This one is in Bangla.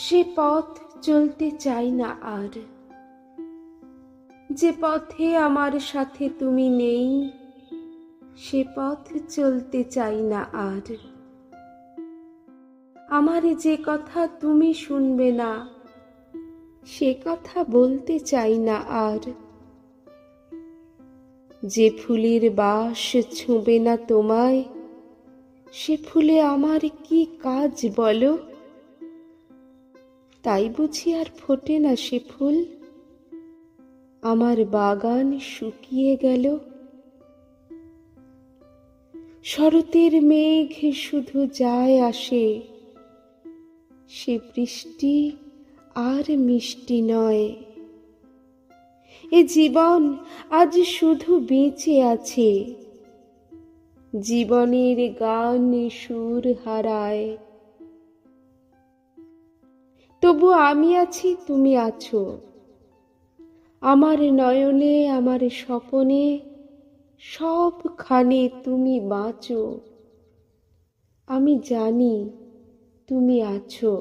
সে পথ চলতে চাই না আর, যে পথে আমার সাথে তুমি নেই, সে পথ চলতে চাই না আর। আমার যে কথা তুমি শুনবে না, সে কথা বলতে চাই না আর। যে ফুলের বাস ছুঁবে না তোমায়, সে ফুলে আমার কি কাজ বলো? তাই বুঝি আর ফোটে না সে ফুল? আমার বাগান শুকিয়ে গেল। শরতের মেঘ শুধু যায় আসে, সে বৃষ্টি আর মিষ্টি নয়। এ জীবন আজ শুধু বেঁচে আছে, জীবনের গান সুর হারায়। তবু আমি আছি, তুমি আছো, আমার নয়নে আমার স্বপনে সবখানে তুমি বাঁচো। আমি জানি তুমি আছো।